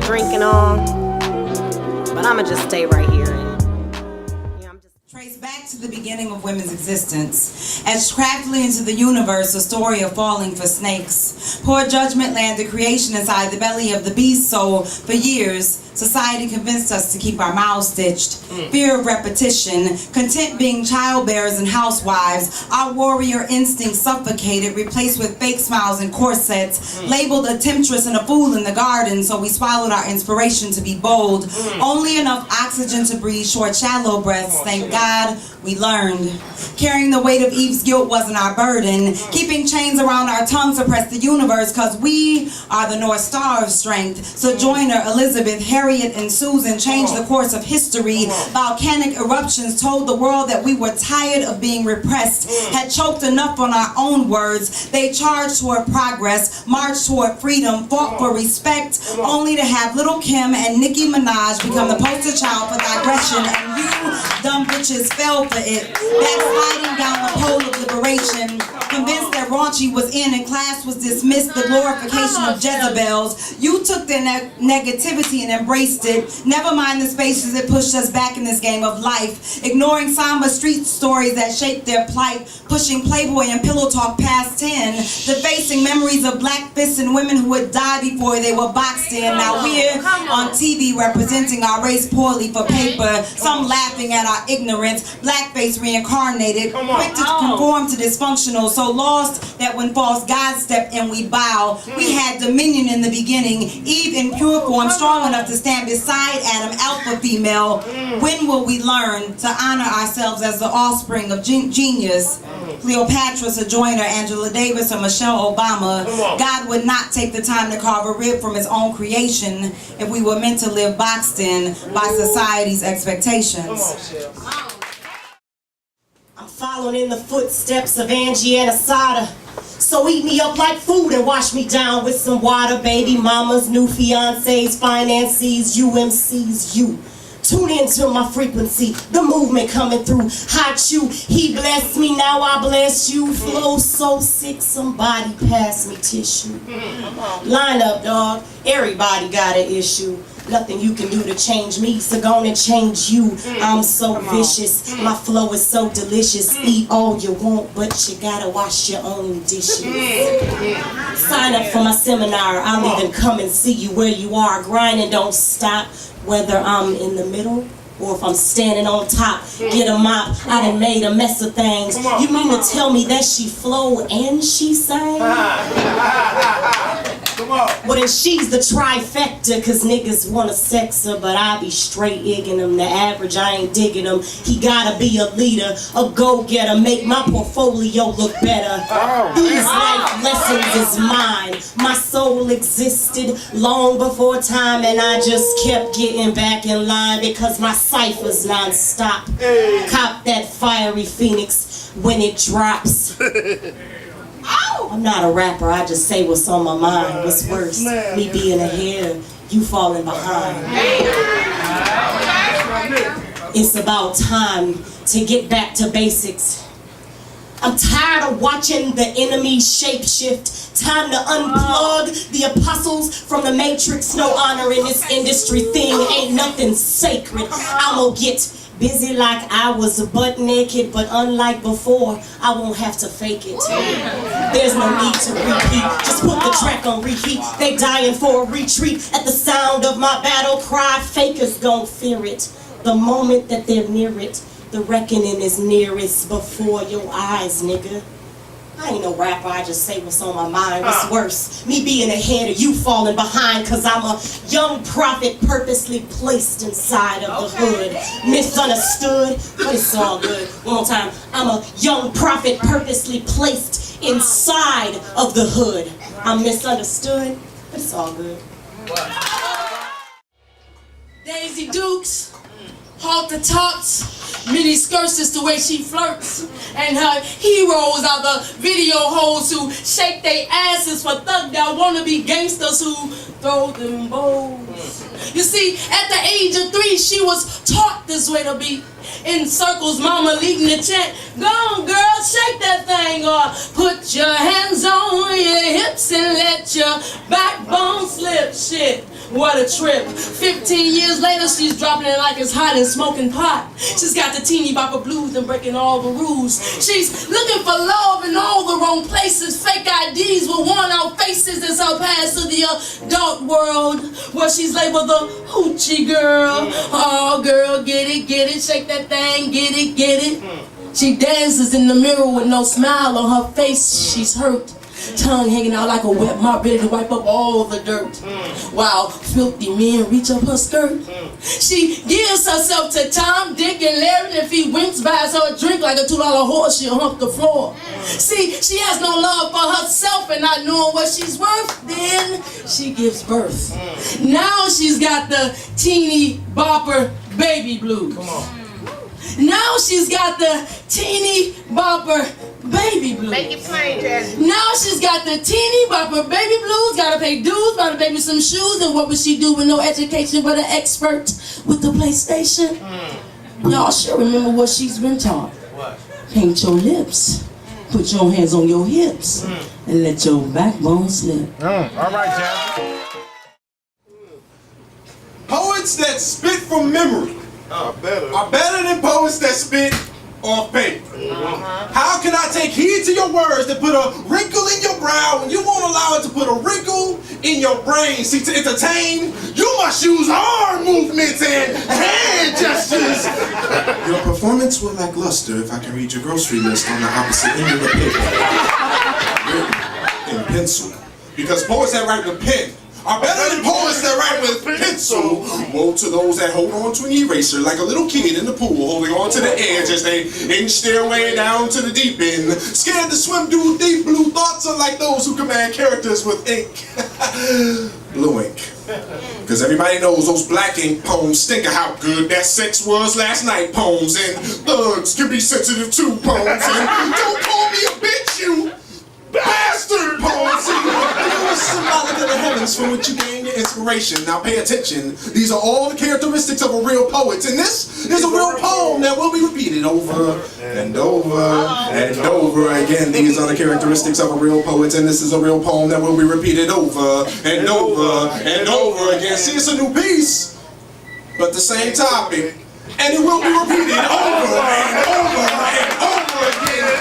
a drink and all, but I'ma just stay right here. Trace back to the beginning of women's existence. Etched craftily into the universe, a story of falling for snakes. Poor judgment landed creation inside the belly of the beast, so for years, society convinced us to keep our mouths stitched. Fear of repetition, content being childbearers and housewives, our warrior instinct suffocated, replaced with fake smiles and corsets, labeled a temptress and a fool in the garden, so we swallowed our inspiration to be bold. Only enough oxygen to breathe short, shallow breaths, thank God we learned. Carrying the weight of Eve's guilt wasn't our burden. Keeping chains around our tongue suppressed the universe, cause we are the North Star of strength. Sojourner, Elizabeth, Harriet, and Susan changed the course of history. Volcanic eruptions told the world that we were tired of being repressed, had choked enough on our own words. They charged toward progress, marched toward freedom, fought for respect, only to have Little Kim and Nicki Minaj become the poster child for digression, and you dumb bitches fell for it, backsliding down the pole of liberation, convinced that raunchy was in and class was dismissed, the glorification of Jezebels. You took their negativity and embraced it. Never mind the spaces it pushed us back in this game of life, ignoring somber street stories that shaped their plight, pushing Playboy and pillow talk past 10, defacing memories of black fists and women who would die before they were boxed in. Now we're on TV representing our race poorly for paper, some laughing at our ignorance, blackface reincarnated, quick to conform to dysfunctional, so lost that when false gods step in we bow. We had dominion in the beginning, Eve in pure form, strong enough to stand beside Adam, alpha female. When will we learn to honor ourselves as the offspring of genius? Cleopatra, Sojourner, Angela Davis, or Michelle Obama. God would not take the time to carve a rib from his own creation if we were meant to live boxed in by society's expectations. I'm following in the footsteps of Angie and Asada. So eat me up like food and wash me down with some water. Baby mamas, new fiancés, finances, UMCs, you. Tune into my frequency, the movement coming through. Hot you, he blessed me, now I bless you. Flow so sick, somebody pass me tissue. Line up, dog, everybody got an issue. Nothing you can do to change me, so gonna change you. I'm so vicious, my flow is so delicious. Eat all you want, but you gotta wash your own dishes. Sign up for my seminar, I'll even come and see you where you are. Grind and don't stop, whether I'm in the middle or if I'm standing on top. Get a mop, I done made a mess of things. You mean to tell me that she flow and she sang? Well then she's the trifecta, cause niggas wanna sex her, but I be straight igging them. The average, I ain't digging him. He gotta be a leader, a go-getter, make my portfolio look better. These life lessons is mine. My soul existed long before time, and I just kept getting back in line because my cipher's non-stop. Cop that fiery phoenix when it drops. I'm not a rapper, I just say what's on my mind. What's worse, me being ahead, you falling behind. It's about time to get back to basics. I'm tired of watching the enemy shapeshift. Time to unplug the apostles from the matrix. No honor in this industry thing, ain't nothing sacred. I'ma get busy like I was butt naked, but unlike before, I won't have to fake it. There's no need to repeat, just put the track on repeat. They dying for a retreat at the sound of my battle cry. Fakers gon' fear it the moment that they're near it. The reckoning is nearest before your eyes, nigga. I ain't no rapper, I just say what's on my mind. What's worse, me being ahead of you falling behind, cause I'm a young prophet purposely placed inside of the hood. Misunderstood, but it's all good. One more time. I'm a young prophet purposely placed inside of the hood. I'm misunderstood, but it's all good. Daisy Dukes, halter tops, mini skirts is the way she flirts, and her heroes are the video hoes who shake their asses for thugged out wannabe gangsters who throw them bows. You see, at the age of 3, she was taught this way to be. In circles, mama leading the chant, go on girl, shake that thing, or put your hands on your hips and let your backbone slip. Shit, what a trip. 15 years later, she's dropping it like it's hot and smoking pot. She's got the teeny bopper blues and breaking all the rules. She's looking for love in all the wrong places. Fake IDs with worn out faces as her pass to the adult world, where she's labeled the hoochie girl. Oh, girl, get it, shake that thing, get it. She dances in the mirror with no smile on her face. She's hurt. Tongue hanging out like a wet mop, ready to wipe up all the dirt. While filthy men reach up her skirt. She gives herself to Tom, Dick, and Larry, and if he winks, buys her a drink like a $2 horse, she'll hump the floor. See, she has no love for herself and not knowing what she's worth. Then she gives birth. Now she's got the teeny bopper baby blues. Come on. Now she's got the teeny bopper baby blues. Make it plain, Jazzy. Now she's got the teeny bopper baby blues. Gotta pay dues, buy the baby some shoes. And what would she do with no education but an expert with the PlayStation? Y'all sure remember what she's been taught. What? Paint your lips, put your hands on your hips, and let your backbone slip. All right, Jazzy. Poets that spit from memory are better than poets that spit off paper. How can I take heed to your words that put a wrinkle in your brow when you won't allow it to put a wrinkle in your brain? See, to entertain, you must use arm movements and hand gestures. Your performance will lack luster if I can read your grocery list on the opposite end of the paper. Written in pencil. Because poets that write with pen are better than poets that write with pencil. Woe to those that hold on to an eraser like a little kid in the pool holding on to the edge as they inch their way down to the deep end. Scared to swim through deep blue thoughts are like those who command characters with ink. Blue ink. Because everybody knows those black ink poems think of how good that sex was last night poems. And thugs can be sensitive to poems. And don't call me a bitch, you bastard poems. You are symbolic of the heavens from which you gain your inspiration. Now pay attention. These are all the characteristics of a real poet. And this is a real poem that will be repeated over and over and over again. These are the characteristics of a real poet. And this is a real poem that will be repeated over and over and over again. See, it's a new piece, but the same topic. And it will be repeated over and over and over again.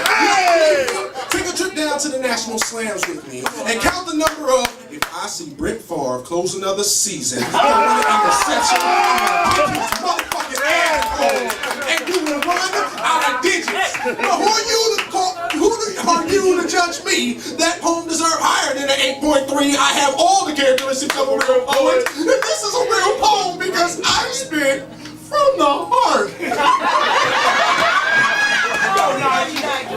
Take a trip down to the National Slams with me and count the number of if I see Brett Favre close another season. I'm gonna interception. I'm gonna kick his motherfucking asshole and you will run out of digits. But who are you to judge me? That poem deserves higher than an 8.3. I have all the characteristics of a real poet. And this is a real poem because I spit from the heart.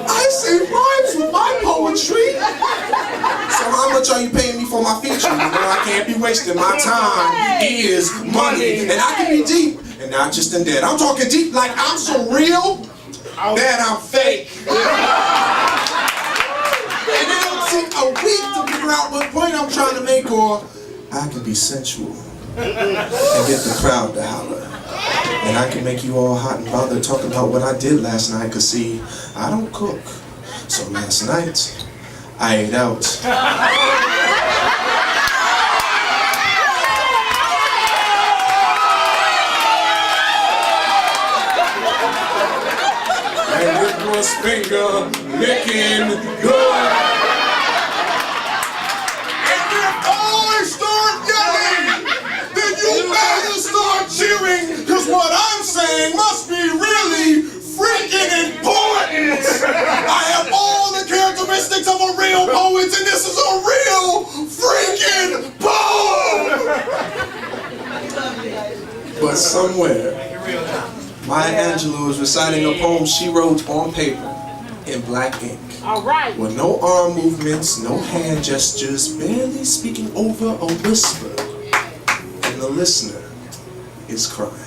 I say rhymes with my poetry. So how much are you paying me for my feature? You know I can't be wasting my time. Is money. And I can be deep and not just in debt. I'm talking deep like I'm so real that I'm fake. And it'll take a week to figure out what point I'm trying to make, or I can be sensual and get the crowd to holler. And I can make you all hot and bothered talking about what I did last night, cause see, I don't cook. So last night, I ate out. And it was finger licking good. And if I start yelling, then you better start cheering, cause what I'm saying must be really freaking important. I have all the characteristics of a real poet, and this is a real freaking poem. But somewhere, Maya Angelou is reciting a poem she wrote on paper in black ink. Alright. With no arm movements, no hand gestures, barely speaking over a whisper. And the listener is crying.